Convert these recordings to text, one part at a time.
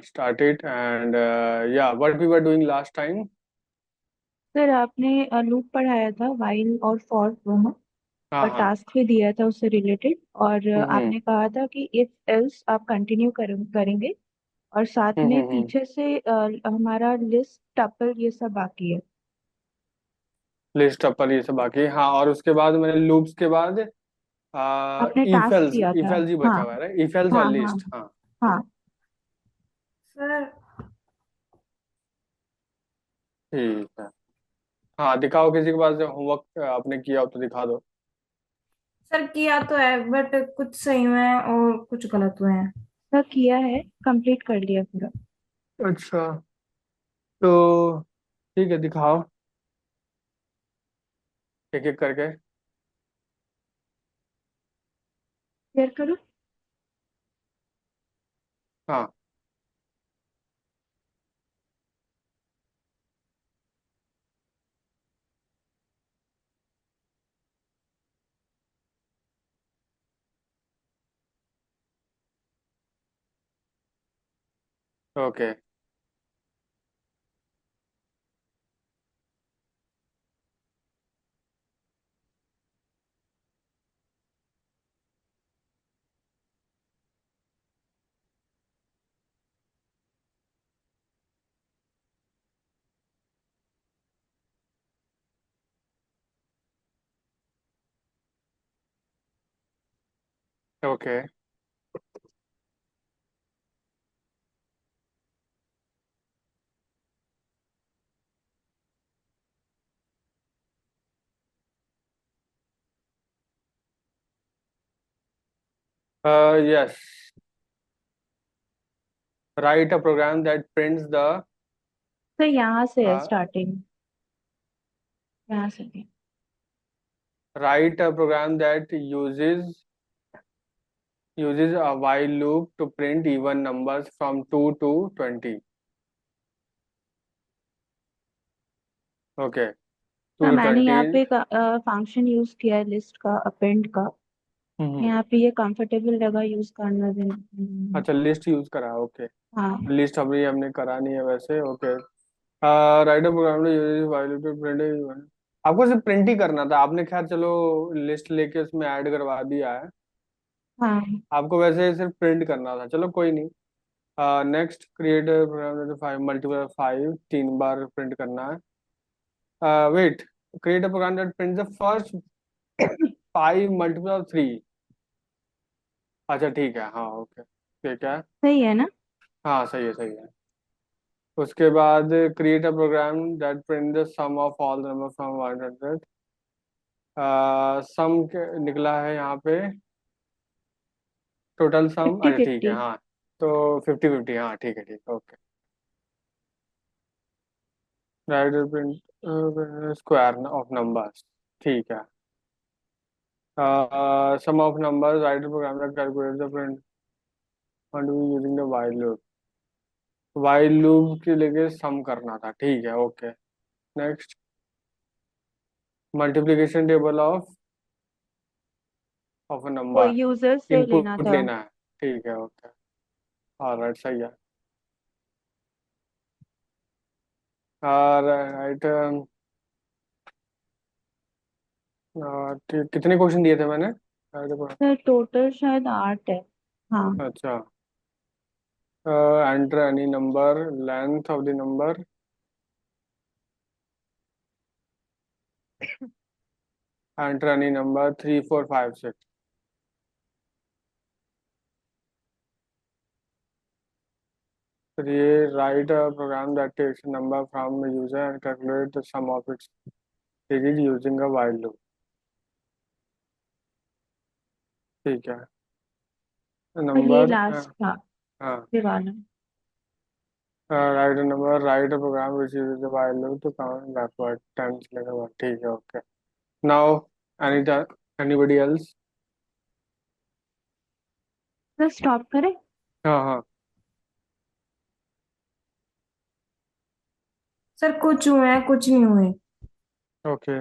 start it. And yeah, what we were doing last time. Sir आपने loop पढ़ाया था while और for दोनों। हाँ और हाँ। टास्क भी दिया था उससे रिलेटेड। और हम्म आपने कहा था कि इफ एल्स आप कंटिन्यू करेंगे। और साथ में हम्म। पीछे से हमारा लिस्ट टपल ये सब बाकी है। लिस्ट अपर ये सब बाकी, हाँ। और उसके बाद मैंने लूप्स के बाद आपने टास्क इफेल्स दिया था। इफेल्स ही हाँ बचा हुआ है, इफेल्स और हाँ हाँ लिस्ट, हाँ। हाँ। सर ठीक है। हाँ, दिखाओ किसी के पास जो होमवर्क आपने किया हो तो दिखा दो। सर किया तो है बट कुछ सही हुए हैं और कुछ गलत हुए हैं। सर किया है, कंप्लीट कर लिया पूरा। अच्छा, तो ठीक है, दिखाओ एक एक करके। शेयर करो। हाँ। Okay. Okay. Yes, write a program that prints the sir यहाँ से है स्टार्टिंग। यहाँ से भी। Write a program that uses a while loop to print even numbers from 2 to 20. Okay, 2 हाँ to मैंने 20. यहाँ पे फंक्शन यूज किया है लिस्ट का अपेंड का। हम्म। यहाँ पे ये कंफर्टेबल लगा यूज करना भी। अच्छा, लिस्ट यूज करा, ओके। हाँ। लिस्ट अभी हमने करा नहीं है वैसे, okay. Write a program uses while loop to print even। आपको सिर्फ प्रिंट ही करना था, आपने खैर चलो लिस्ट लेके उसमें ऐड करवा दिया है। हाँ। आपको वैसे सिर्फ प्रिंट करना था, चलो कोई नहीं। नेक्स्ट, क्रिएट प्रोग्राम 5 × 5, 3 बार प्रिंट करना है। Wait, create a program that prints the first 5 × 3। अच्छा ठीक है, हाँ ओके, ठीक है। सही है ना। हाँ सही है, सही है। उसके बाद create a program that print the sum of all number from 100। Sum निकला है यहाँ पे, टोटल सम, फिफ्टी अच्छा ठीक है, फिफ्टी। हाँ। तो 50/50, हाँ ठीक है, ठीक है, okay. Write print square of numbers, ठीक है। Sum of numbers, write program that calculate the print using the while loop। While loop के लेके सम करना था, ठीक है, okay. Next, multiplication table of a वो नंबर, यूजर से लेना इनपुट था। लेना है, ठीक है, ओके। ऑलराइट, सही है। राइट, कितने क्वेश्चन दिए थे मैंने? सर टोटल शायद 8 है। हाँ। अच्छा, enter any number, length of the number, enter any number 3 4 5 6। फिर ये write a program that takes number from user and calculate the sum of its digit using a while loop, ठीक है। और ये नंबर, हाँ लास्ट था हाँ। ये वाला। Write number, write program which uses the while loop to count backward 10 later one, ठीक है, okay. Now any anybody else? Sir stop करें। हाँ हाँ। सर कुछ हुए हैं कुछ नहीं हुए। ओके।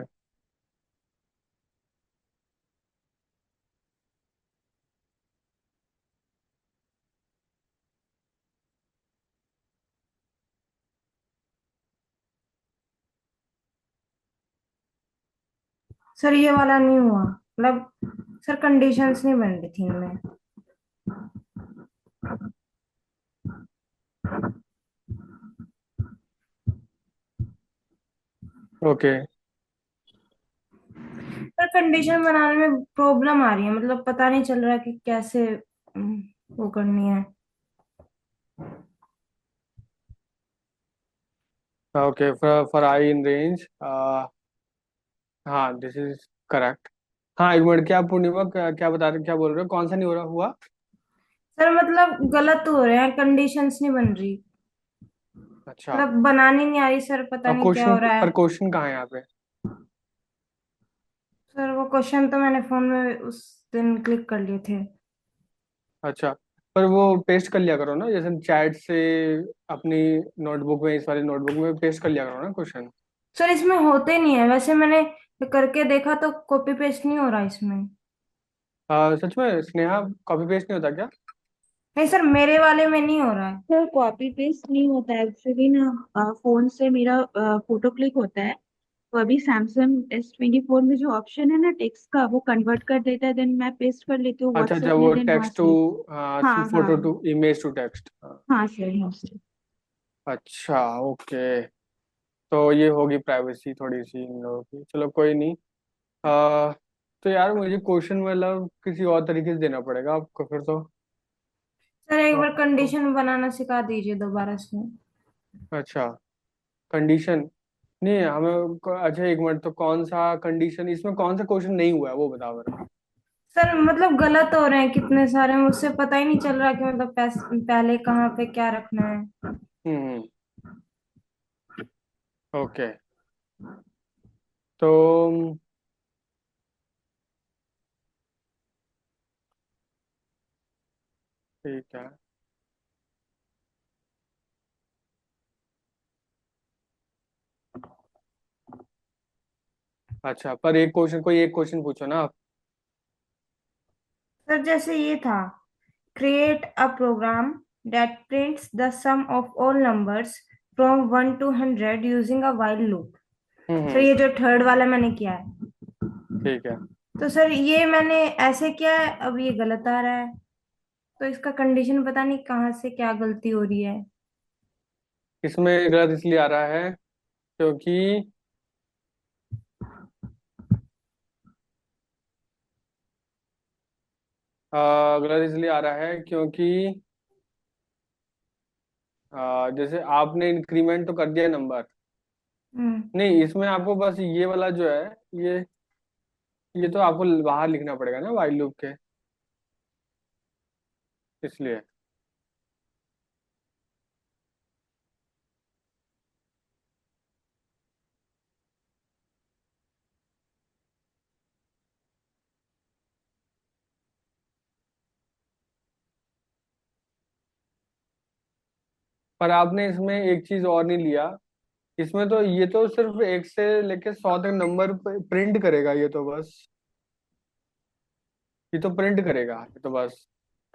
सर ये वाला नहीं हुआ, मतलब सर कंडीशंस नहीं बन रही थी इनमें। ओके। सर कंडीशन बनाने में प्रॉब्लम आ रही है, मतलब पता नहीं चल रहा कि कैसे वो करनी है। Okay, for I in range, हाँ दिस इज करेक्ट। हाँ एक मिनट, क्या पूर्णिमा क्या बता रहे, क्या बोल रहे हो, कौन सा नहीं हो रहा हुआ? सर मतलब गलत हो रहे हैं, कंडीशंस नहीं बन रही, अच्छा। मतलब बनानी नहीं आ रही सर, पता और नहीं क्या क्वेश्चन, हो रहा पर है। क्वेश्चन कहाँ है यहाँ पे? सर वो क्वेश्चन तो मैंने फोन में उस दिन क्लिक कर लिए थे। अच्छा, पर वो पेस्ट कर लिया करो ना, जैसे चैट से अपनी नोटबुक में, इस वाली नोटबुक में पेस्ट कर लिया करो ना क्वेश्चन। सर इसमें होते नहीं है, वैसे मैंने करके देखा तो कॉपी पेस्ट नहीं हो रहा इसमें। सच में स्नेहा, कॉपी पेस्ट नहीं होता क्या? नहीं सर, मेरे वाले में नहीं हो रहा है। सर कॉपी पेस्ट नहीं होता है एक्चुअली ना, फोन से मेरा फोटो क्लिक होता है। तो अभी सैमसंग S24 में जो ऑप्शन है ना टेक्स्ट का, वो कन्वर्ट कर देता है, देन मैं पेस्ट कर लेती हूँ अच्छा अच्छा, व्हाट्सएप में, वो देन वहां टेक्स्ट टू, से। हाँ, हाँ हाँ। Photo to image to text. हाँ सर, हाँ सर। अच्छा ओके। तो ये होगी प्राइवेसी थोड़ी सी इन लोगों की, चलो कोई नहीं। आ, तो यार मुझे क्वेश्चन मतलब किसी और तरीके से देना पड़ेगा आपको फिर तो। सर एक बार हाँ, कंडीशन बनाना सिखा दीजिए दोबारा से। अच्छा, कंडीशन नहीं है हमें अच्छा एक मिनट, तो कौन सा कंडीशन, इसमें कौन सा क्वेश्चन नहीं हुआ है वो बताओ मेरे को। सर मतलब गलत हो रहे हैं कितने सारे, मुझसे पता ही नहीं चल रहा कि मतलब पहले कहाँ पे क्या रखना है। हम्म। ओके, तो ठीक है। अच्छा, पर एक क्वेश्चन, कोई एक क्वेश्चन पूछो ना आप। सर जैसे ये था, create a program that prints the sum of all numbers from 1 to 100 using a while loop. Sir hmm. ये जो थर्ड वाला मैंने किया है, ठीक है। तो सर ये मैंने ऐसे किया है, अब ये गलत आ रहा है। तो इसका कंडीशन पता नहीं कहाँ से क्या गलती हो रही है। इसमें गलत इसलिए आ रहा है क्योंकि गलत इसलिए आ रहा है क्योंकि जैसे आपने इंक्रीमेंट तो कर दिया नंबर, हम्म। नहीं इसमें आपको बस ये वाला जो है, ये ये तो आपको बाहर लिखना पड़ेगा ना वाइल लूप के, इसलिए। पर आपने इसमें एक चीज और नहीं लिया, इसमें तो ये तो सिर्फ 1 से लेके 100 तक नंबर प्रिंट करेगा ये तो बस, ये तो प्रिंट करेगा ये तो बस।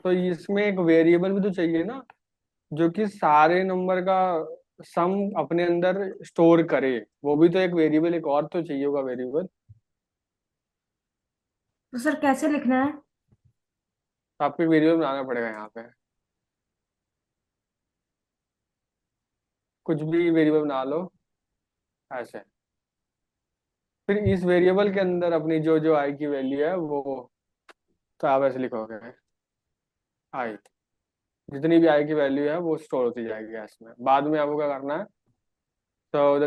तो इसमें एक वेरिएबल भी तो चाहिए ना, जो कि सारे नंबर का सम अपने अंदर स्टोर करे, वो भी तो एक वेरिएबल, एक और तो चाहिए होगा वेरिएबल। तो सर कैसे लिखना है? तो आपको एक वेरिएबल बनाना पड़ेगा यहाँ पे, कुछ भी वेरिएबल बना लो ऐसे। फिर इस वेरिएबल के अंदर अपनी जो जो आई की वैल्यू है वो, तो आप ऐसे लिखोगे आई, जितनी भी आई की वैल्यू है वो स्टोर होती जाएगी इसमें, बाद में आपको क्या करना है। तो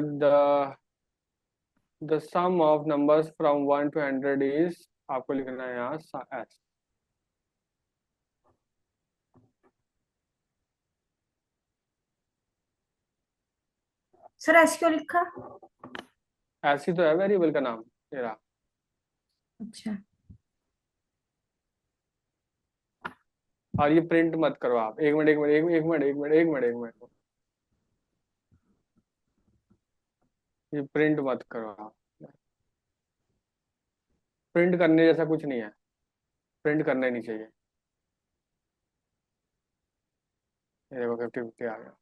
the sum of numbers from 1 to 100 is, आपको लिखना है यहाँ एस। सर ऐसे क्यों लिखा? ऐसी तो है वेरिएबल का नाम मेरा। अच्छा। और ये प्रिंट मत करो आप, एक मिनट एक मिनट एक मिनट एक मिनट एक मिनट एक मिनट, ये प्रिंट मत करो आप, प्रिंट करने जैसा कुछ नहीं है, प्रिंट करना नहीं चाहिए। ये देखो 50-50 आ गया।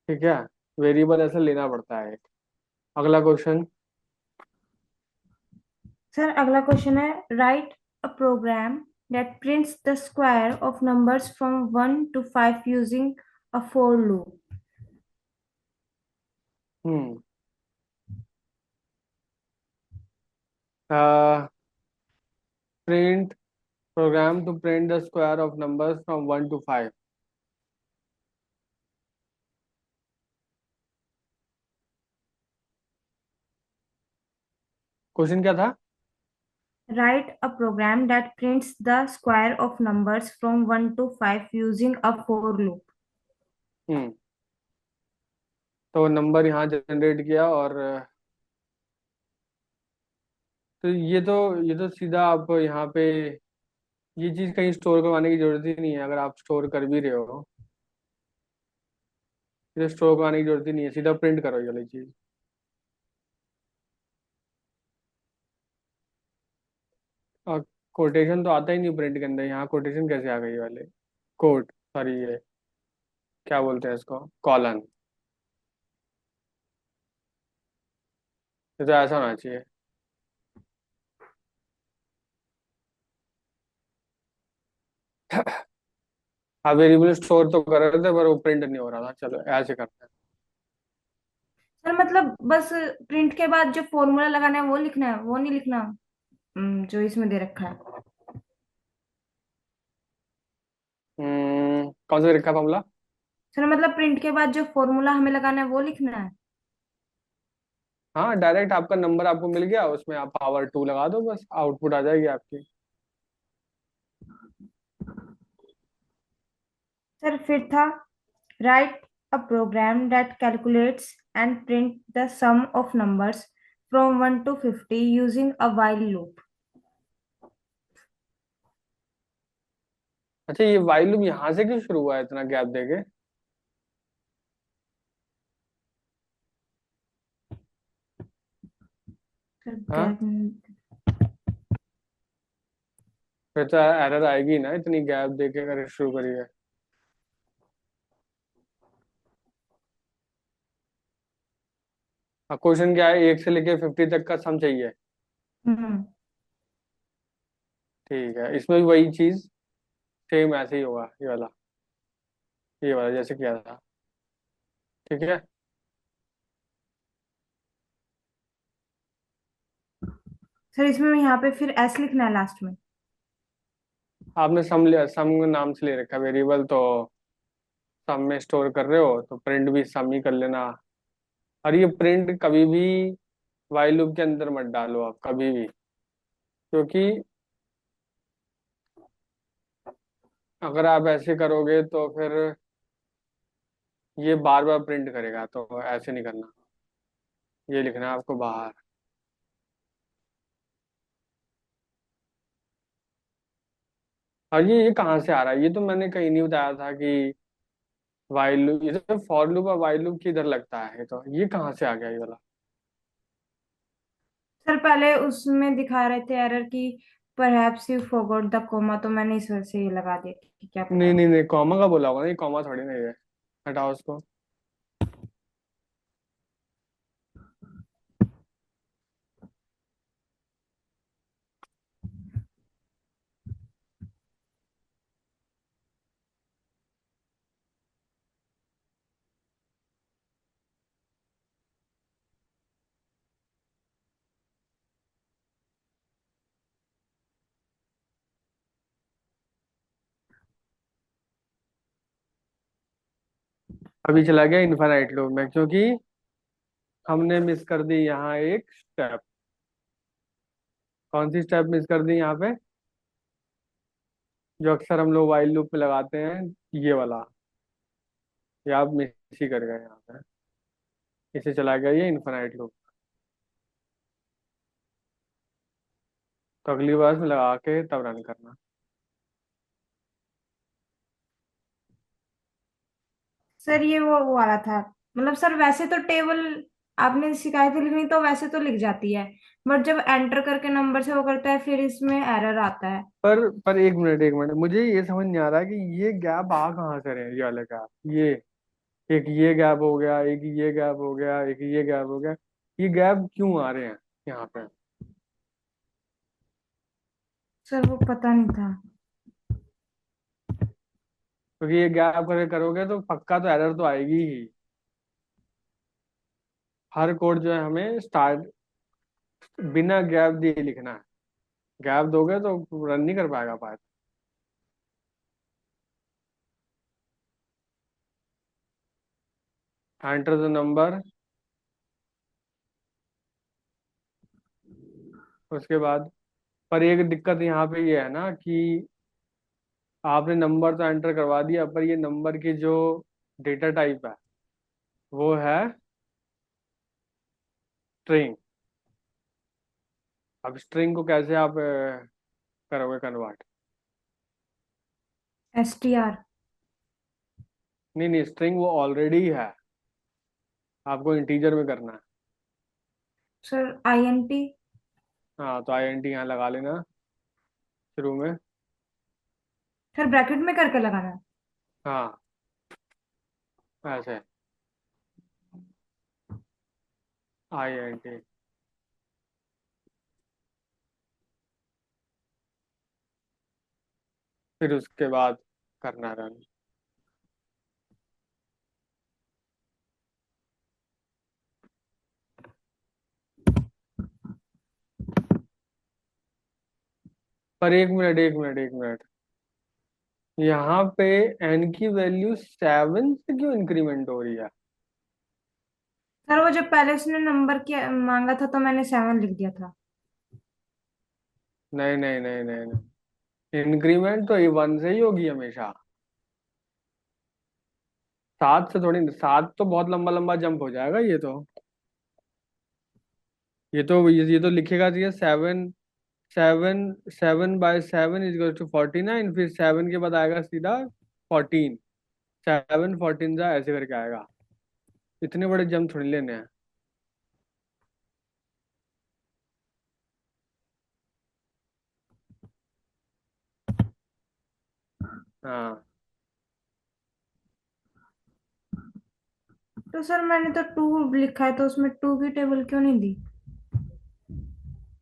ठीक है, वेरिएबल ऐसे लेना पड़ता है एक। अगला क्वेश्चन। सर अगला क्वेश्चन है, write a program that prints the square of numbers from 1 to 5 using a for loop. Hmm print program to print the square of numbers from 1 to 5। Question क्या था? Write a program that prints the square of numbers from 1 to 5 using a for loop. हम्म तो number यहाँ generate किया, और तो ये तो सीधा आप यहाँ पे ये चीज़ कहीं स्टोर करवाने की जरूरत ही नहीं है। अगर आप स्टोर कर भी रहे हो, ये स्टोर करवाने की जरूरत ही नहीं है, सीधा प्रिंट करो ये वाली चीज़। और कोटेशन तो आता ही नहीं प्रिंट के अंदर, यहाँ कोटेशन कैसे आ गई ये वाले? कोट, सॉरी, ये क्या बोलते हैं इसको, कॉलन। ये तो ऐसा होना चाहिए। आप वेरिएबल स्टोर तो कर रहे थे पर वो प्रिंट नहीं हो रहा था, चलो ऐसे करते हैं। सर मतलब बस प्रिंट के बाद जो फॉर्मूला लगाना है वो लिखना है, वो नहीं लिखना जो इसमें दे रखा है। कौन सा रखा मामला? सर मतलब प्रिंट के बाद जो फॉर्मूला हमें लगाना है वो लिखना है। हाँ, डायरेक्ट आपका नंबर आपको मिल गया, उसमें आप पावर 2 लगा दो, बस आउटपुट आ जाएगी आपकी। सर फिर था, write a program that calculates and print the sum of numbers from 1 to 50 using a while loop. अच्छा, ये वाइल लूप यहाँ से क्यों शुरू हुआ है इतना गैप देके? सर हाँ, गैप। फिर तो एरर आएगी ना, इतनी गैप देके अगर शुरू करी है। क्वेश्चन क्या है, 1 से लेके 50 तक का सम चाहिए। हम्म ठीक है, इसमें भी वही चीज सेम ऐसे ही होगा, ये वाला जैसे किया था। ठीक है। सर इसमें यहाँ पे फिर एस लिखना है लास्ट में। आपने सम नाम से ले रखा वेरिएबल, तो सम में स्टोर कर रहे हो तो प्रिंट भी सम ही कर लेना। और ये प्रिंट कभी भी वाइल लूप के अंदर मत डालो आप, कभी भी, क्योंकि अगर आप ऐसे करोगे तो फिर ये बार बार प्रिंट करेगा, तो ऐसे नहीं करना। ये लिखना है आपको बाहर। और ये कहाँ से आ रहा है? ये तो मैंने कहीं नहीं बताया था कि वाइल लूप, ये तो फॉर लूप और वाइल लूप किधर लगता है, तो ये कहाँ से आ गया ये वाला? सर पहले उसमें दिखा रहे थे एरर की, perhaps you forgot the comma, तो मैंने इस वजह से ये लगा दिया कि क्या नहीं पता। नहीं नहीं, कॉमा का बोला होगा ना, ये कॉमा थोड़ी नहीं है। हटाओ उसको। अभी चला गया इनफाइनाइट लूप में, क्योंकि हमने मिस कर दी यहाँ एक स्टेप। कौन सी स्टेप मिस कर दी यहाँ पे, जो अक्सर हम लोग वाइल लूप में लगाते हैं, ये वाला। ये आप मिस ही कर गए यहाँ पे। इसे चला गया ये इनफाइनाइट लूप। तो अगली बार इसमें लगा के तब रन करना। सर ये वो वाला था, मतलब सर वैसे तो टेबल आपने शिकायत लिखनी तो वैसे तो लिख जाती है, बट जब एंटर करके नंबर से वो करता है फिर इसमें एरर आता है। पर एक मिनट मुझे ये समझ नहीं आ रहा कि ये गैप आ कहाँ से रहे हैं, ये वाले गैप, ये एक ये गैप हो गया, एक ये गैप हो गया, एक ये गैप हो गया। ये गैप क्यों आ रहे हैं यहाँ पे? सर वो पता नहीं था। क्योंकि ये गैप करके करोगे तो पक्का तो एरर तो आएगी ही। हर कोड जो है हमें स्टार्ट बिना गैप दिए लिखना है। गैप दोगे तो रन नहीं कर पाएगा पाइप। Enter the number. उसके बाद पर एक दिक्कत यहाँ पे ये है ना कि आपने नंबर तो एंटर करवा दिया, पर ये नंबर की जो डेटा टाइप है वो है स्ट्रिंग। अब स्ट्रिंग को कैसे आप करोगे कन्वर्ट? STR। नहीं नहीं, स्ट्रिंग वो ऑलरेडी है, आपको इंटीजर में करना है। Sir INT। हाँ तो आईएनटी यहाँ लगा लेना शुरू में। सर ब्रैकेट में करके लगाना है। हाँ ऐसे आईएनटी। फिर उसके बाद करना रन। पर एक मिनट, यहाँ पे एन की वैल्यू 7 से क्यों इंक्रीमेंट हो रही है? सर वो जब पहले उसने नंबर किया मांगा था तो मैंने 7 लिख दिया था। नहीं नहीं नहीं नहीं नहीं, इंक्रीमेंट तो ये 1 से ही होगी हमेशा। 7 से थोड़ी, 7 तो बहुत लंबा लंबा जंप हो जाएगा ये तो। ये तो लिखेगा ये 7, 7 7/7 = 49, फिर 7 के बाद आएगा सीधा 14। 7 14 जा ऐसे करके आएगा। इतने बड़े जंप थोड़ी लेने हैं। हाँ तो सर मैंने तो 2 लिखा है तो उसमें 2 की टेबल क्यों नहीं दी?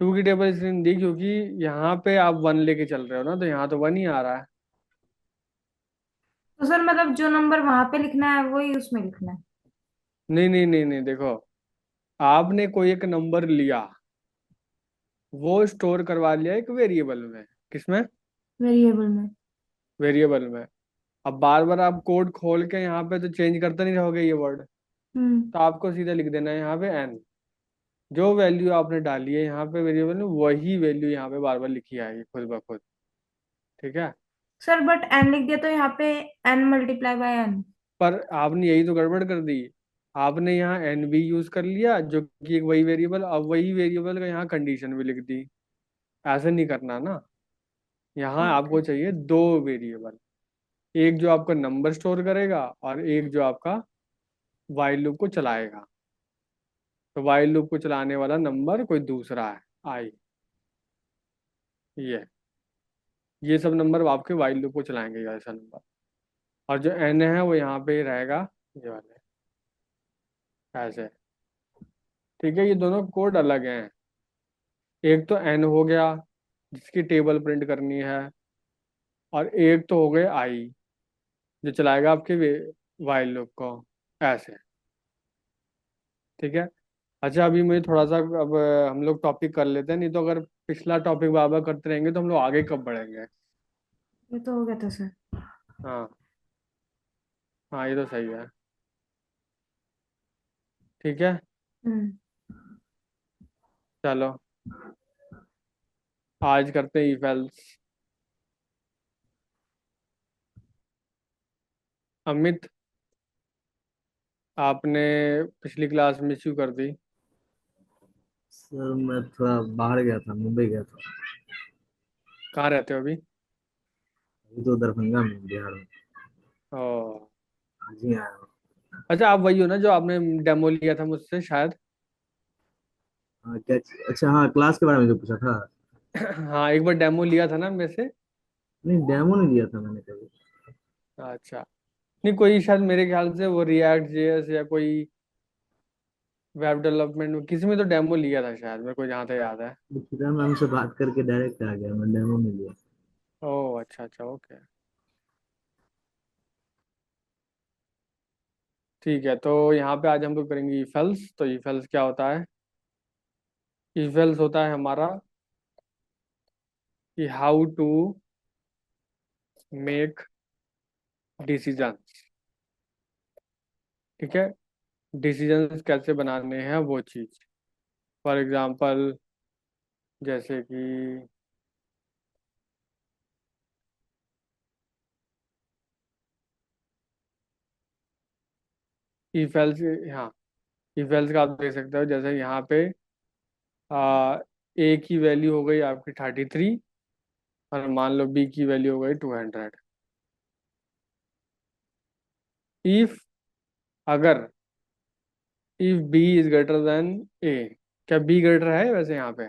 2 की टेबल इसलिए नहीं दी क्योंकि यहाँ पे आप 1 लेके चल रहे हो ना, तो यहाँ तो 1 ही आ रहा है। तो सर मतलब जो नंबर वहां पे लिखना है वही उसमें लिखना है। नहीं नहीं नहीं नहीं, देखो, आपने कोई एक नंबर लिया, वो स्टोर करवा लिया एक वेरिएबल में। किसमें? वेरिएबल में। वेरिएबल में। अब बार बार आप कोड खोल के यहाँ पे तो चेंज करते नहीं रहोगे ये वर्ड। हम्म। तो आपको सीधा लिख देना है यहाँ पे एन। जो वैल्यू आपने डाली है यहाँ पे वेरिएबल में, वही वैल्यू यहाँ पे बार बार लिखी आएगी खुद ब खुद। ठीक है। सर बट n लिख दिया तो यहाँ पे n × n। पर आपने यही तो गड़बड़ कर दी। आपने यहाँ एन भी यूज कर लिया जो कि एक वही वेरिएबल, अब वही वेरिएबल का यहाँ कंडीशन भी लिख दी। ऐसे नहीं करना ना। यहाँ ठीक है। आपको चाहिए दो वेरिएबल, एक जो आपका नंबर स्टोर करेगा और एक जो आपका वाइल लूप को चलाएगा। तो वाइल लूप को चलाने वाला नंबर कोई दूसरा है, आई। ये सब नंबर आपके वाइल लूप को चलाएंगे, ये ऐसा नंबर। और जो एन है वो यहाँ पे ही रहेगा, ये वाले ऐसे। ठीक है, ये दोनों कोड अलग हैं। एक तो एन हो गया जिसकी टेबल प्रिंट करनी है, और एक तो हो गए आई जो चलाएगा आपके वाइल लूप को ऐसे। ठीक है। अच्छा अभी मुझे थोड़ा सा, अब हम लोग टॉपिक कर लेते हैं, नहीं तो अगर पिछला टॉपिक बार बार करते रहेंगे तो हम लोग आगे कब बढ़ेंगे। ये तो हो गया था सर। हाँ हाँ, ये तो सही है। ठीक है। हम्म। चलो आज करते हैं इफ एल्स। अमित, आपने पिछली क्लास मिस क्यों कर दी? सर मैं थोड़ा बाहर गया था, मुंबई गया था। कहाँ रहते हो अभी? अभी तो दरभंगा में, बिहार में। ओ, आज ही आया हूँ। अच्छा आप वही हो ना जो आपने डेमो लिया था मुझसे शायद? हाँ, क्या? अच्छा, हाँ, क्लास के बारे में जो पूछा था। हाँ एक बार डेमो लिया था ना मेरे से। नहीं, डेमो नहीं दिया था मैंने कभी। अच्छा, नहीं कोई शायद मेरे ख्याल से वो रिएक्ट जेएस या कोई वेब डेवलपमेंट में किसी में तो डेमो लिया था शायद, मेरे को जहाँ तक याद है। किरण मैम से बात करके डायरेक्ट आ गया, मैं डेमो में लिया। ओह अच्छा अच्छा, ओके। ठीक है, तो यहाँ पे आज हम लोग करेंगे इफ एल्स। तो इफ एल्स क्या होता है? इफ एल्स होता है हमारा कि हाउ टू मेक डिसीजन। ठीक है, डिसीजंस कैसे बनाने हैं वो चीज़। फॉर एग्जांपल, जैसे कि इफ एल्स, हाँ, इफ एल्स का आप देख सकते हो। जैसे यहाँ पे ए की वैल्यू हो गई आपकी 33, और मान लो बी की वैल्यू हो गई 200। इफ, अगर, if B is greater than A, क्या बी ग्रेटर है वैसे यहाँ पे?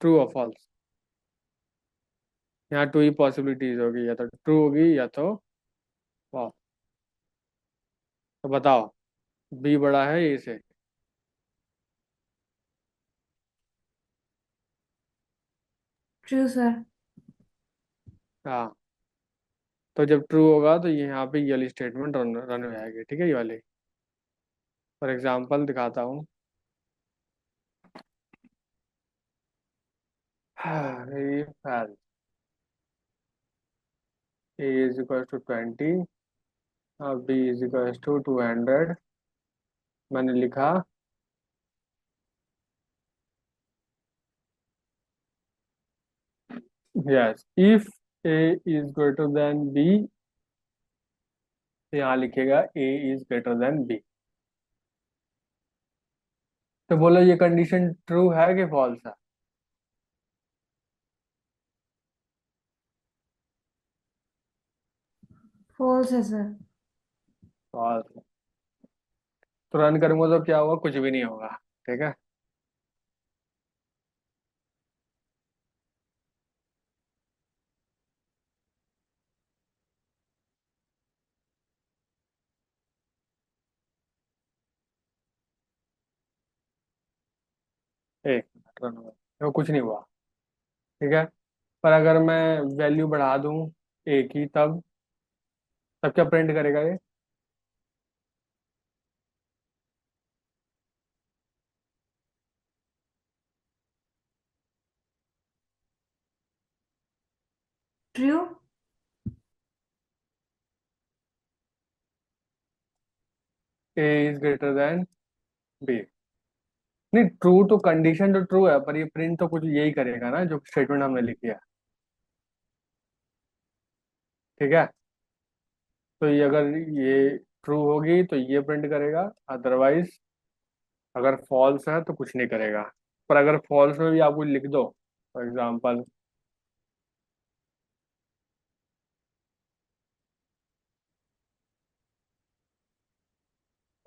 ट्रू और फॉल्स? यहाँ टू ही पॉसिबिलिटीज होगी, या तो ट्रू होगी या तो फॉल्स। तो बताओ, बी बड़ा है ए से? True sir. हाँ, तो जब ट्रू होगा तो ये यहाँ पे ये वाली स्टेटमेंट रन रन हो जाएगी। ठीक है, ये वाली। फॉर एग्जांपल दिखाता हूँ। If else A is equal to 20, B is equal to 200, मैंने लिखा yes if A is greater than B, तो यहाँ लिखेगा A is greater than B. तो बोलो ये कंडीशन ट्रू है कि फॉल्स है? फॉल्स है सर। फॉल्स। तो रन करूंगा तो क्या होगा? कुछ भी नहीं होगा। ठीक है। एक रन हुआ तो कुछ नहीं हुआ। ठीक है, पर अगर मैं वैल्यू बढ़ा दूं ए की, तब तब क्या प्रिंट करेगा ये? True. A is greater than B. नहीं, ट्रू तो कंडीशन तो ट्रू है, पर ये प्रिंट तो कुछ यही करेगा ना जो स्टेटमेंट हमने लिखी है। ठीक है, तो ये अगर ये ट्रू होगी तो ये प्रिंट करेगा, अदरवाइज अगर फॉल्स है तो कुछ नहीं करेगा। पर अगर फॉल्स में भी आप कुछ लिख दो, फॉर एग्जाम्पल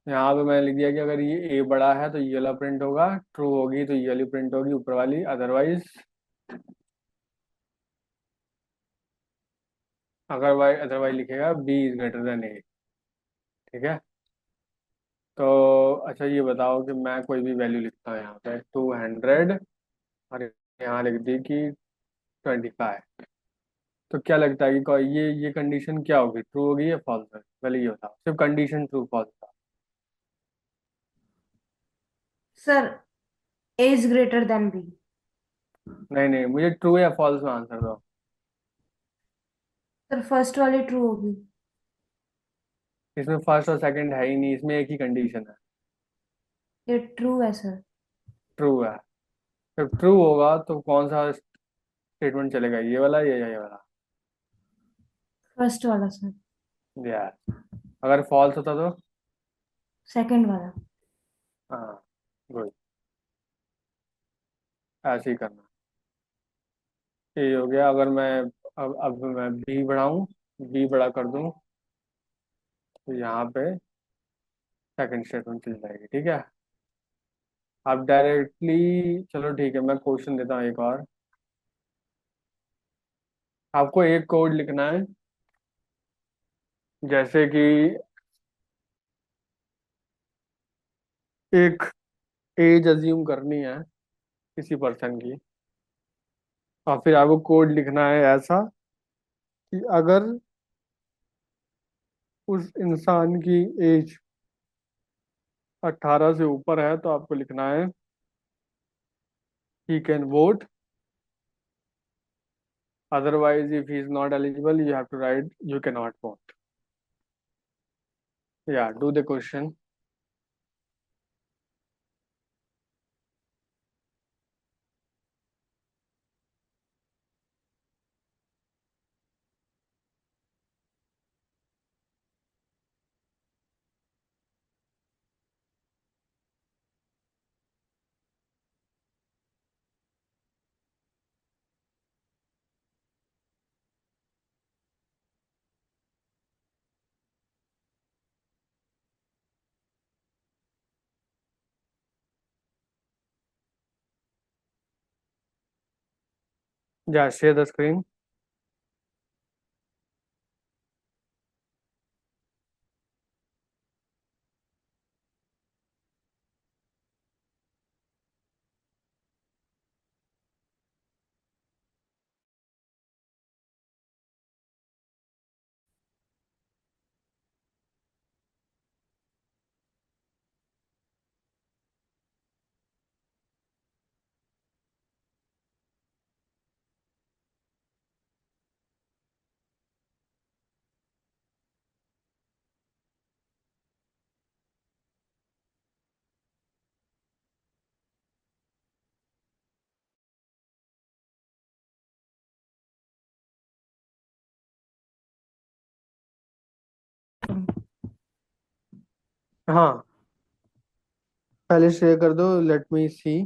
यहाँ पे मैंने लिख दिया कि अगर ये ए बड़ा है तो ये वाला प्रिंट होगा, ट्रू होगी तो ये वाली प्रिंट होगी ऊपर वाली, अदरवाइज, अगर वाई अदरवाइज लिखेगा बी इज ग्रेटर देन ए। ठीक है, तो अच्छा ये बताओ कि मैं कोई भी वैल्यू लिखता हूँ यहाँ पे 200, और यहाँ लिख दी कि 25। तो क्या लगता है कि ये कंडीशन क्या होगी? ट्रू होगी या फॉल्स है? पहले ये बताओ, सिर्फ कंडीशन ट्रू फॉल्स था। Sir A is greater than B. नहीं नहीं, मुझे ट्रू या फॉल्स में आंसर दो। सर फर्स्ट वाली ट्रू होगी। इसमें फर्स्ट और सेकंड है ही नहीं, इसमें एक ही कंडीशन है। ये ट्रू है सर। ट्रू है। जब ट्रू होगा तो कौन सा स्टेटमेंट चलेगा, ये वाला या ये वाला? फर्स्ट वाला सर। यार, अगर फॉल्स होता तो? सेकंड वाला। हाँ, गुड, ऐसे ही करना। ये हो गया। अगर मैं अब मैं बी बढ़ाऊं, बी बड़ा कर दूं, तो यहाँ पे सेकंड स्टेटमेंट चल जाएगी। ठीक है, अब डायरेक्टली, चलो ठीक है, मैं क्वेश्चन देता हूँ एक और। आपको एक कोड लिखना है, जैसे कि एक एज अज्यूम करनी है किसी पर्सन की, और फिर आपको कोड लिखना है ऐसा कि अगर उस इंसान की एज 18 से ऊपर है तो आपको लिखना है he can vote, otherwise if he is not eligible you have to write you can not vote. या डू द क्वेश्चन। या शेयर द स्क्रीन। हाँ, पहले शेयर कर दो, लेट मी सी।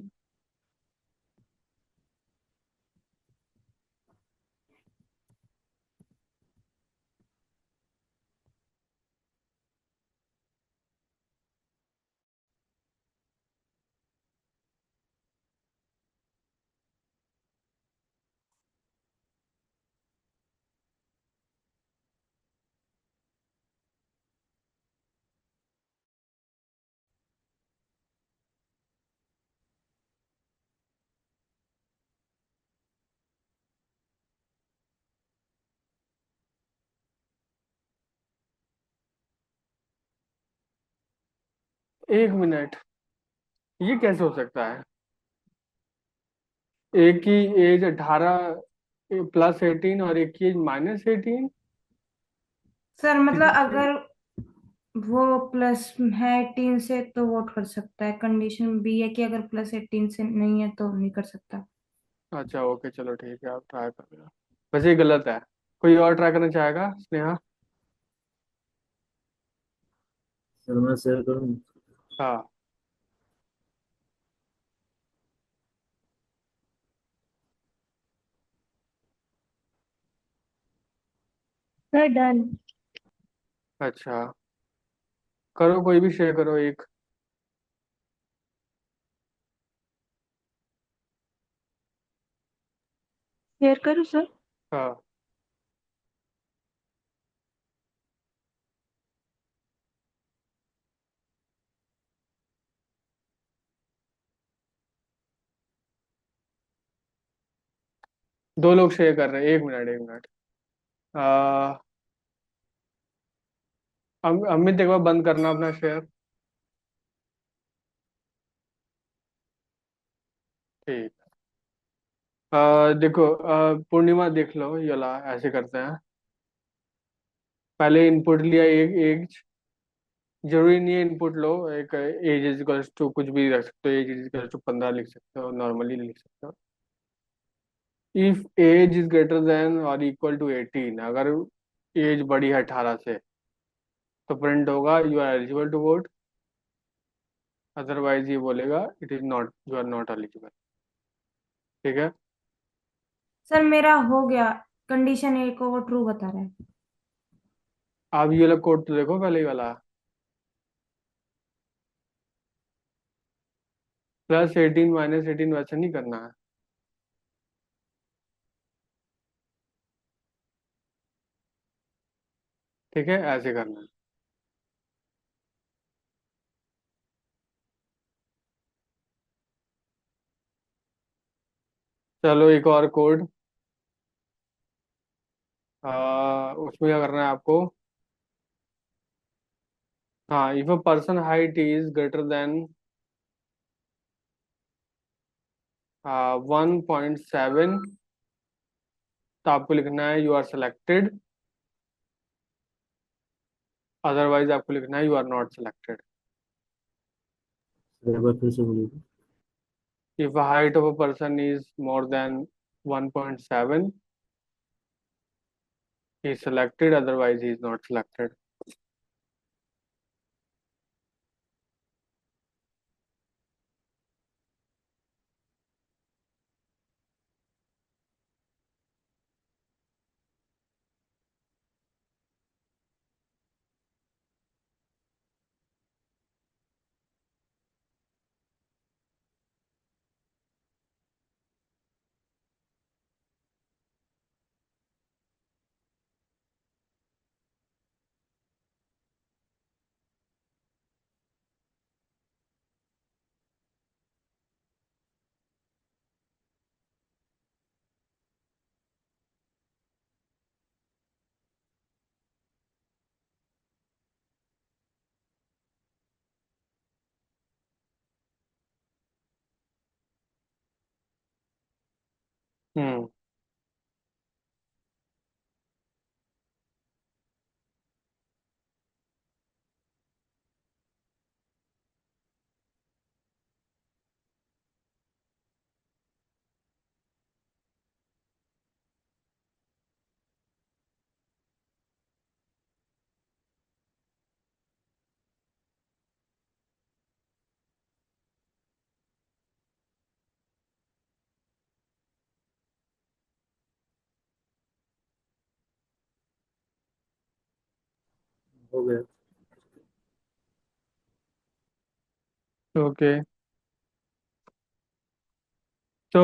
एक मिनट, ये कैसे हो सकता है? एक की एज 18 + 18 और एक की एज -18। सर मतलब अगर वो प्लस है 18 से तो वोट कर सकता है, कंडीशन बी है कि अगर +18 से नहीं है तो नहीं कर सकता। अच्छा ओके, चलो ठीक है, आप ट्राई कर लो। वैसे ये गलत है। कोई और ट्राई करना चाहेगा? स्नेहा। सर मैं शेयर करूँ? हाँ। Sir done. अच्छा, करो, कोई भी शेयर करो एक। शेयर करूँ सर? हाँ। दो लोग शेयर कर रहे हैं, एक मिनट एक मिनट। आ, अमित एक बार बंद करना अपना शेयर। ठीक। देखो, पूर्णिमा देख लो, ये ला ऐसे करते हैं। पहले इनपुट लिया एक एज, जरूरी नहीं है इनपुट लो, एक एज इज इक्वल्स टू कुछ भी रख सकते हो, एज इज इक्वल्स टू 15 लिख सकते हो, नॉर्मली लिख सकते हो। If age is greater than और इक्वल टू 18, अगर एज बड़ी है 18 से, तो प्रिंट होगा you are eligible to vote, otherwise ये बोलेगा it is not, you are not eligible. ठीक है। सर मेरा हो गया, कंडीशन ए को वो ट्रू बता रहा है। आप ये वाला कोड तो देखो, पहले ही वाला +18 -18 वैसे नहीं करना है। ठीक है, ऐसे करना है। चलो एक और कोड। उसमें क्या करना है आपको? हाँ, if a person height is greater then 1.7, तो आपको लिखना है यू आर सेलेक्टेड, अदरवाइज आपको लिखना है यू आर नॉट सेलेक्टेड। एक बार फिर से बोलिए। If height of a person is more than 1.7, he is selected, otherwise he is not selected. हम्म। हो गया। ओके, तो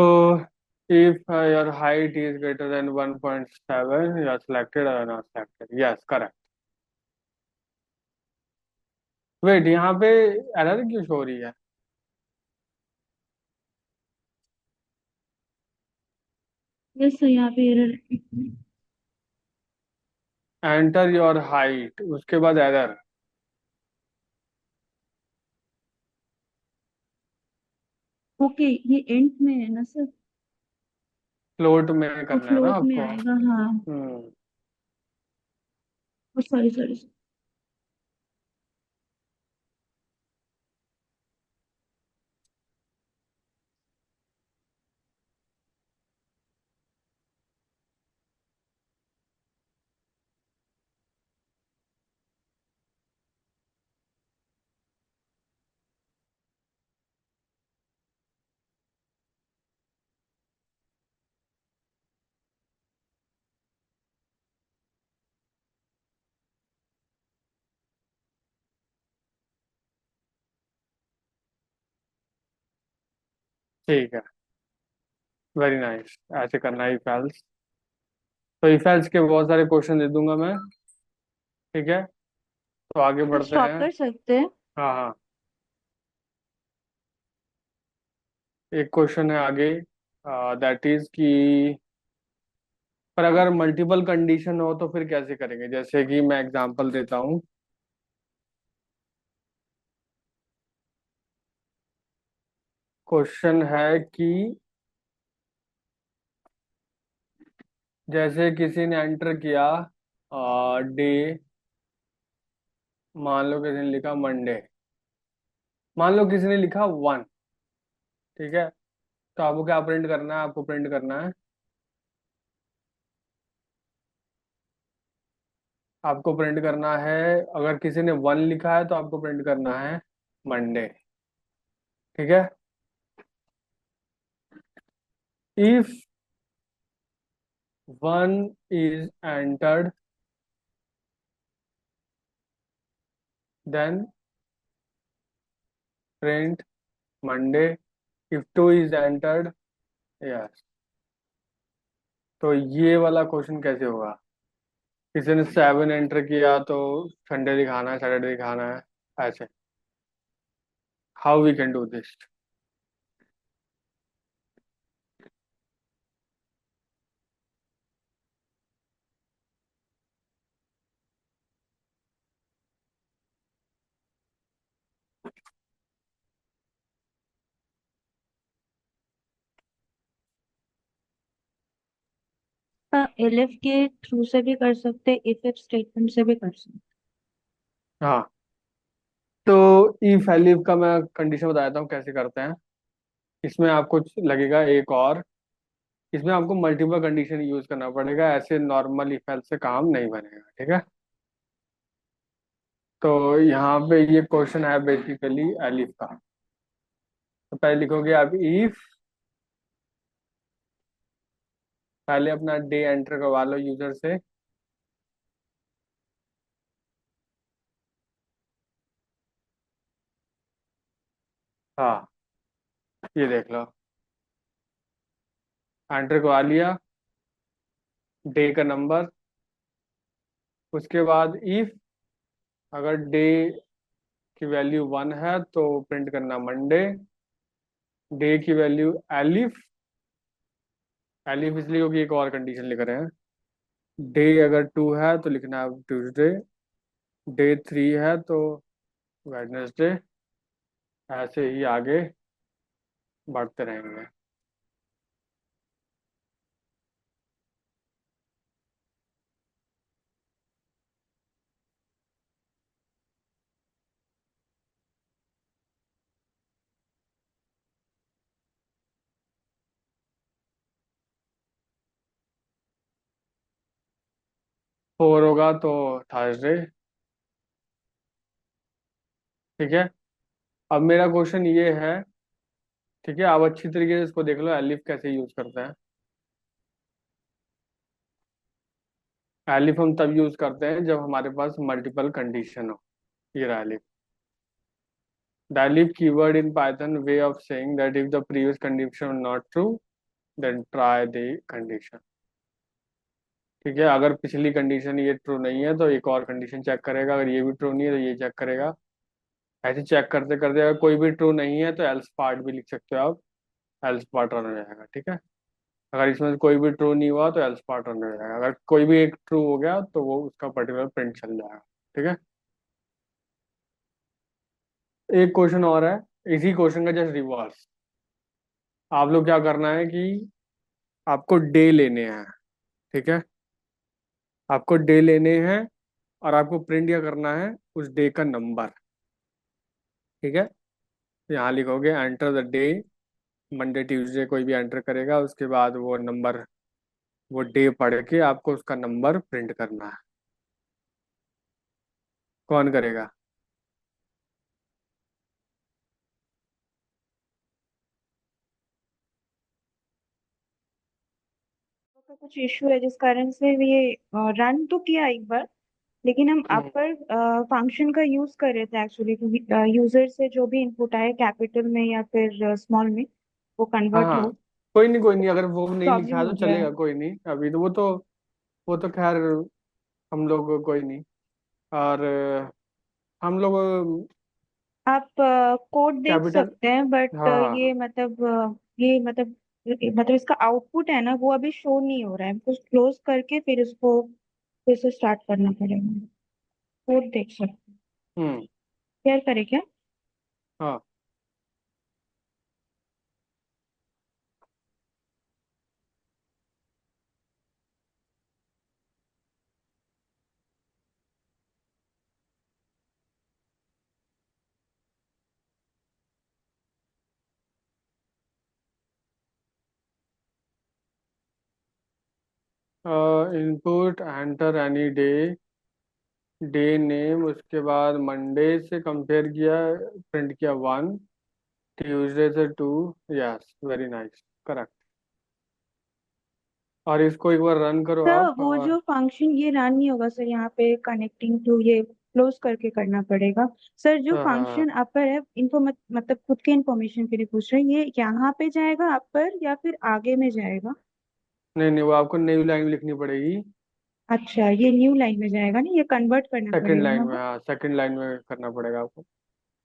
if your height is greater than 1.7, you are selected or not selected. Yes, correct. Wait, यहाँ पे error क्यों show हो रही है? Yes sir, यहाँ पे एरर। एंटर योर हाइट, उसके बाद एरर। ओके, ये एंड में है ना सर? फ्लोट में वो करना है ना फ्लोट में आपको? आएगा, हाँ। हम्म। Sorry sorry. ठीक है, वेरी नाइस, ऐसे करना है इफ एल्स। तो इफ एल्स के बहुत सारे क्वेश्चन दे दूंगा मैं। ठीक है, तो आगे सर बढ़ते स्टॉप हैं। कर सकते हैं? हाँ हाँ, एक क्वेश्चन है आगे, दैट इज कि पर अगर मल्टीपल कंडीशन हो तो फिर कैसे करेंगे? जैसे कि मैं एग्जांपल देता हूँ। क्वेश्चन है कि जैसे किसी ने एंटर किया डे, मान लो किसी ने लिखा मंडे, मान लो किसी ने लिखा 1। ठीक है, तो आपको क्या प्रिंट करना है? आपको प्रिंट करना है, आपको प्रिंट करना है, अगर किसी ने 1 लिखा है तो आपको प्रिंट करना है मंडे। ठीक है, if 1 is entered then print Monday, if 2 is entered, yes. तो ये वाला क्वेश्चन कैसे होगा? किसी ने 7 एंटर किया तो संडे दिखाना है, सैटरडे दिखाना है, ऐसे। How we can do this? Elif के थ्रू से भी कर सकते, इफ इफ स्टेटमेंट से भी कर सकते। हाँ, तो इफ एलिफ का मैं कंडीशन बता देता हूँ कैसे करते हैं। इसमें आपको लगेगा एक और, इसमें आपको मल्टीपल कंडीशन यूज करना पड़ेगा, ऐसे नॉर्मल इफ एल्स से काम नहीं बनेगा, ठीक है। तो यहाँ पे ये क्वेश्चन है बेसिकली एलिफ का। तो पहले लिखोगे आप इफ, पहले अपना डे एंटर करवा लो यूजर से। हाँ, ये देख लो, एंटर करवा लिया डे का नंबर। उसके बाद इफ अगर डे की वैल्यू 1 है तो प्रिंट करना मंडे। डे की वैल्यू एलिफ, एलिफ इसलिए क्योंकि एक और कंडीशन लिख रहे हैं। डे अगर 2 है तो लिखना है ट्यूसडे। डे 3 है तो वेडनेसडे। ऐसे ही आगे बढ़ते रहेंगे। 4 होगा तो थर्सडे, ठीक है। अब मेरा क्वेश्चन ये है, ठीक है, आप अच्छी तरीके से इसको देख लो एलिफ कैसे यूज करते हैं। एलिफ हम तब यूज करते हैं जब हमारे पास मल्टीपल कंडीशन हो। ये रहा elif. The elif keyword in Python way of saying that if the previous condition not true, then try the condition। ठीक है, अगर पिछली कंडीशन ये ट्रू नहीं है तो एक और कंडीशन चेक करेगा, अगर ये भी ट्रू नहीं है तो ये चेक करेगा। ऐसे चेक करते करते अगर कोई भी ट्रू नहीं है तो एल्स पार्ट भी लिख सकते हो आप, एल्स पार्ट रन हो जाएगा, ठीक है। अगर इसमें से कोई भी ट्रू नहीं हुआ तो एल्स पार्ट रन हो जाएगा, अगर कोई भी एक ट्रू हो गया तो वो उसका पर्टिकुलर प्रिंट चल जाएगा, ठीक है। एक क्वेश्चन और है इसी क्वेश्चन का जस्ट रिवर्स। आप लोग क्या करना है कि आपको डे लेने हैं, ठीक है। आपको डे लेने हैं और आपको प्रिंट क्या करना है, उस डे का नंबर, ठीक है। यहाँ लिखोगे enter the day, Monday Tuesday कोई भी एंटर करेगा, उसके बाद वो नंबर, वो डे पढ़ के आपको उसका नंबर प्रिंट करना है। कौन करेगा? तो कुछ इश्यू है जिस कारण से ये रन तो किया एक बार, लेकिन हम हम्म, अपर फंक्शन का यूज कर रहे थे एक्चुअली, क्योंकि यूजर से जो भी इनपुट आए कैपिटल में या फिर स्मॉल में वो हाँ कन्वर्ट हाँ, हो। कोई नहीं, अगर वो नहीं लिखा प्रॉब्लम है हो तो गया है। चलेगा, कोई नहीं अभी तो वो तो खैर हम लोग कोई नहीं। और हम लोग आप कोड देख कैपिटल, सकते हैं, बट हाँ हाँ ये मतलब मतलब इसका आउटपुट है ना, वो अभी शो नहीं हो रहा है, कुछ क्लोज करके फिर इसको फिर से स्टार्ट करना पड़ेगा। कोड देख सकते हैं। हम्म, शेयर करें क्या? हाँ। Input enter any day, day name, उसके बाद मंडे से कंपेयर किया, प्रिंट किया 1, ट्यूसडे से 2। Yes, very nice, correct. और इसको एक बार रन करो सर आप वो और जो फंक्शन ये रन नहीं होगा सर, यहाँ पे कनेक्टिंग टू ये क्लोज करके करना पड़ेगा। सर जो हाँ हाँ हाँ। फंक्शन अपर है, इनको मतलब खुद के इंफॉर्मेशन के लिए पूछ रहे हैं, ये यहाँ पे जाएगा अपर या फिर आगे में जाएगा? नहीं नहीं, वो आपको नई लाइन लिखनी पड़ेगी। अच्छा, ये न्यू लाइन में जाएगा ना, ये कन्वर्ट करना सेकंड पड़ेगा लाइन ना में, वो। हाँ सेकंड लाइन में करना पड़ेगा आपको,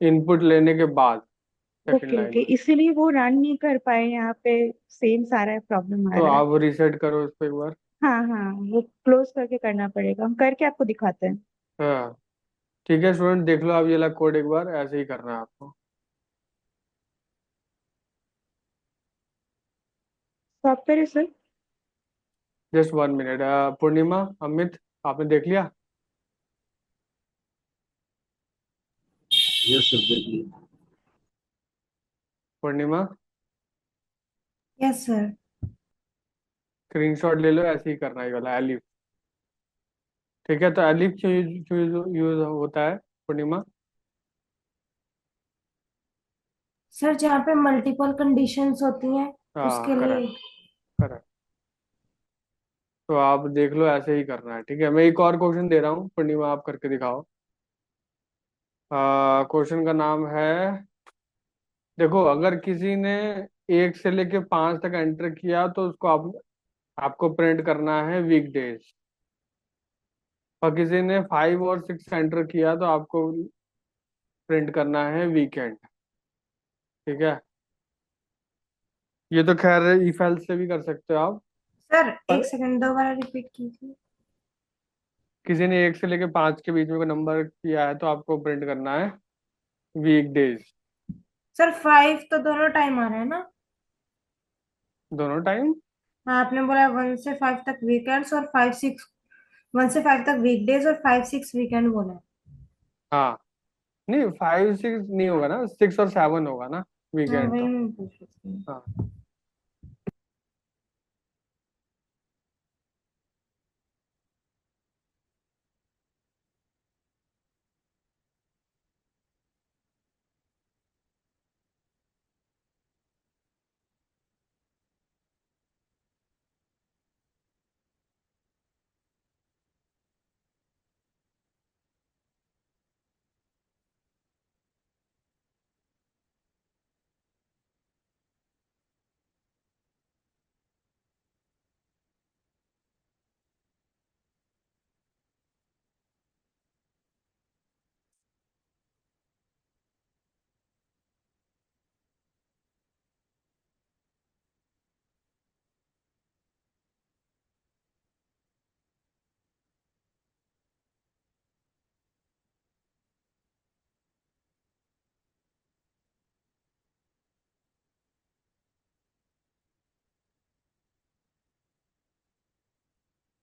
इनपुट लेने के बाद सेकंड ओके लाइन ओके, में। इसीलिए वो रन नहीं कर पाए यहाँ पे, सेम सारा प्रॉब्लम आ तो रहा है। आप रीसेट करो इसको एक बार। हाँ हाँ, वो क्लोज करके करना पड़ेगा, हम करके आपको दिखाते हैं। हाँ, ठीक है स्टूडेंट, देख लो आप ये वाला कोड एक बार, ऐसे ही करना है आपको। सॉफ्टवेयर है sir. Just 1 minute. Purnima, Amit, आपने देख लिया? यस सर, देख लिया। पूर्णिमा, यस सर। स्क्रीनशॉट ले लो, ऐसे ही करना है ये वाला एलिफ। ठीक है, तो एलिफ क्यों यूज होता है पूर्णिमा? सर जहाँ पे मल्टीपल कंडीशंस होती हैं हाँ, उसके लिए। Correct, correct. तो आप देख लो, ऐसे ही करना है। ठीक है, मैं एक और क्वेश्चन दे रहा हूँ, पूर्णिमा आप करके दिखाओ। क्वेश्चन का नाम है, देखो अगर किसी ने 1 से लेके 5 तक एंटर किया तो उसको आपको प्रिंट करना है वीकडेज। और किसी ने 5 और 6 एंटर किया तो आपको प्रिंट करना है वीकेंड। ठीक है, ये तो खैर इफ एल्स से भी कर सकते हो आप। सर एक पर सेकंड दोबारा रिपीट कीजिए। किसी ने 1 से लेके 5 के बीच में कोई नंबर किया है तो आपको प्रिंट करना है वीकडेज। सर 5 तो दोनों टाइम आ रहा है ना। दोनों टाइम? हाँ आपने बोला 1 से 5 तक वीकेंड्स और 5 6। 1 से 5 तक वीकडेज और 5 6 वीकेंड बोला है। हाँ, नहीं 5 6 नहीं होगा ना, 6 और 7 होगा ना हाँ वीकेंड वही तो। मैं पूछ रही थी। हाँ,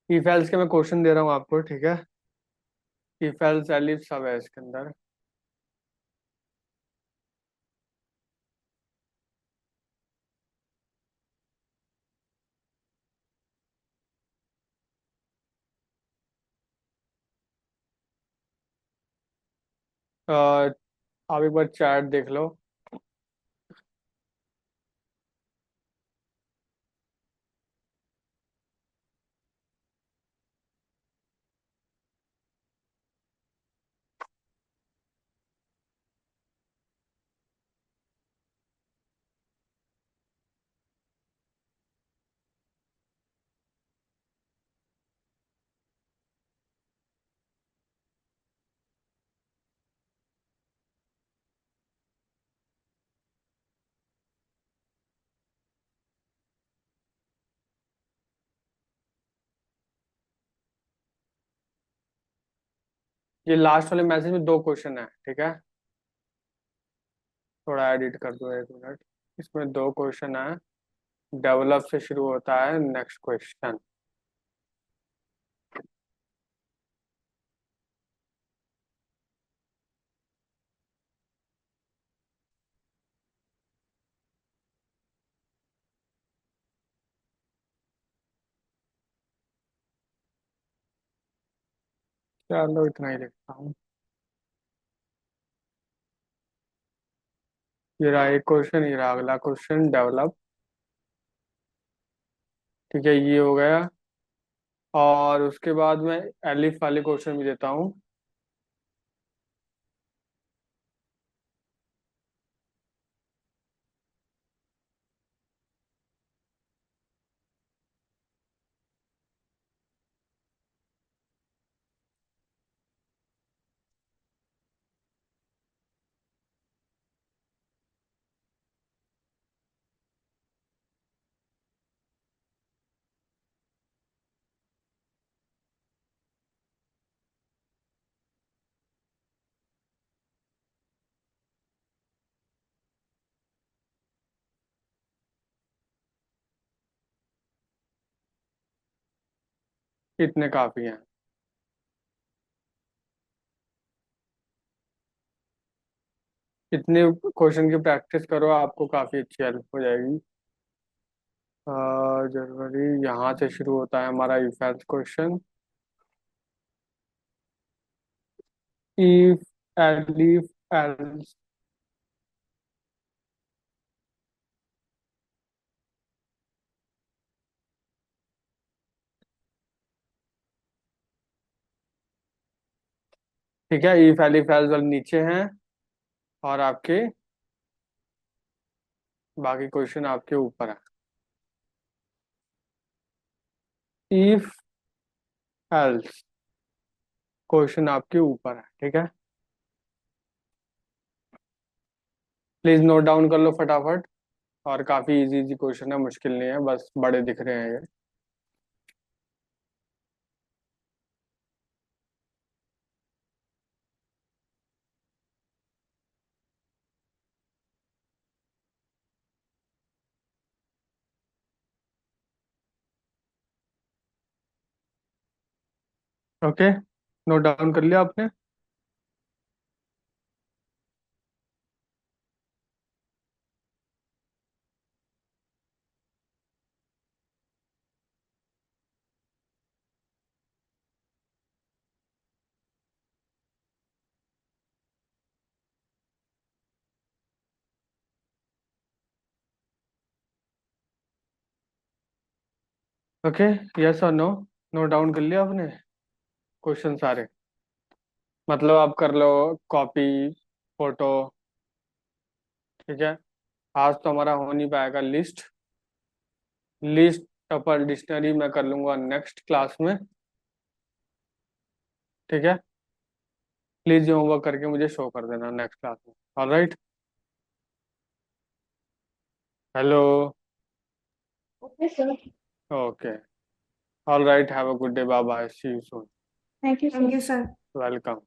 इफ एल्स के मैं क्वेश्चन दे रहा हूँ आपको। ठीक है, इफ एल्स एलिफ सब है इसके अंदर। अ, आप एक बार चैट देख लो। ये लास्ट वाले मैसेज में 2 क्वेश्चन है। ठीक है, थोड़ा एडिट कर दो, 1 मिनट। इसमें 2 क्वेश्चन है। डेवलप से शुरू होता है नेक्स्ट क्वेश्चन। चलो इतना ही लिखता हूँ। ये रहा एक क्वेश्चन, ये रहा अगला क्वेश्चन, डेवलप। ठीक है, ये हो गया। और उसके बाद मैं एलिफ वाले क्वेश्चन भी देता हूँ। इतने काफी हैं। इतने क्वेश्चन की प्रैक्टिस करो, आपको काफी अच्छी हेल्प हो जाएगी। जनवरी यहाँ से शुरू होता है हमारा if else question. If elif else ठीक है, इफ एलिफ एल्स वाले नीचे हैं और आपके बाकी क्वेश्चन आपके ऊपर है। इफ एल्स क्वेश्चन आपके ऊपर है, ठीक है। प्लीज नोट डाउन कर लो फटाफट। और काफी इजी इजी क्वेश्चन है, मुश्किल नहीं है, बस बड़े दिख रहे हैं ये। ओके, नोट डाउन कर लिया आपने? ओके, यस और नो, नोट डाउन कर लिया आपने क्वेश्चन सारे? मतलब आप कर लो कॉपी, फोटो, ठीक है। आज तो हमारा हो नहीं पाएगा लिस्ट। लिस्ट टपल डिक्शनरी मैं कर लूंगा नेक्स्ट क्लास में, ठीक है। प्लीज ये होमवर्क करके मुझे शो कर देना नेक्स्ट क्लास में। Alright, hello, okay sir. Okay, alright, have a good day, bye bye, see you soon. Thank you thank sir. You sir. Welcome.